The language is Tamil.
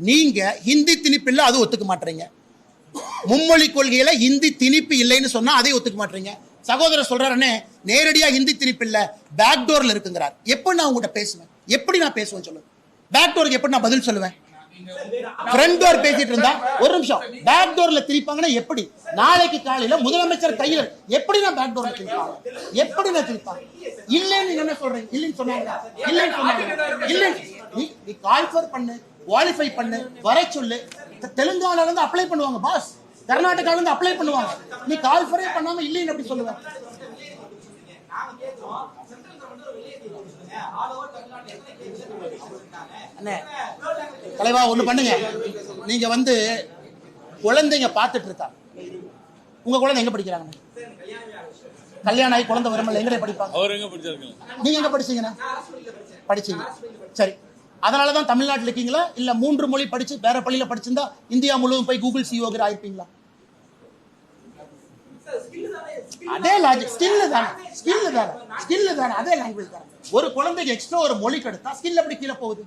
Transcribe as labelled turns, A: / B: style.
A: நீங்க ஹிந்தி திணிப்பு இல்லை, அது ஒத்துக்க மாட்டீங்க. மும்மொழி கொள்கையில ஹிந்தி திணிப்பு இல்லைன்னு சொன்னா அதை ஒத்துக்க மாட்டீங்க. சகோதரர் சொல்றாருன்னு நேரடியா ஹிந்தி திணிப்பு இல்ல, பேக்டோர்ல இருக்குங்கிறார். எப்படி நான் உங்ககிட்ட பேசுவேன்? எப்படி நான் பேசுவேன் சொல்லுங்க? பேக்டோருக்கு எப்படி நான் பதில் சொல்லுவேன்? ஃப்ரண்ட் டோர் பேசிட்டு இருந்தா ஒரு நிமிஷம், பேக் டோர்ல திணிப்பாங்கன்னா எப்படி? நாளைக்கு காலையில முதலமைச்சர் கையில் எப்படி நான் பேக் டோர்ல திணிப்பாங்க? எப்படி நான் திணிப்பாங்க? இல்லன்னு நீங்க என்ன சொல்றீங்க? இல்லன்னு சொன்னாங்க, இல்லன்னு சொன்னாங்க, இல்லன்னு நீ கால்ஃபர் பண்ணு, குவாலிஃபை பண்ணு, வர சொல்லு. தெலுங்கானால இருந்து அப்ளை பண்ணுவாங்க பாஸ், கர்நாடகால இருந்து அப்ளை பண்ணுவாங்க. நீ கால்ஃபரே பண்ணாம இல்லன்னு எப்படி சொல்லுவேன்? தலைவா ஒண்ணு பண்ணுங்க, நீங்க குழந்தைங்க பார்த்துட்டு இருக்கா. உங்க குழந்தை எங்க படிக்கிறாங்க? கல்யாணம் ஆகி குழந்தை வரும்போது எங்க படிப்பாங்க? நீங்க எங்க படிச்சீங்கன்னா படிச்சீங்க, சரி. அதனாலதான் தமிழ்நாட்டில் இருக்கீங்களா? இல்ல 3 மொழி படிச்சு வேற பள்ளியில படிச்சிருந்தா இந்தியா முழுவதும் போய் கூகுள் சிஓகர் ஆயிருப்பீங்களா? அதே லாஜிக், ஸ்கில் தானே, அதே லாங்குவேஜ் தானே. ஒரு குழந்தைக்கு எக்ஸ்ட்ரா ஒரு மொழி கிடைத்தா ஸ்கில் எப்படி கீழே போகுது?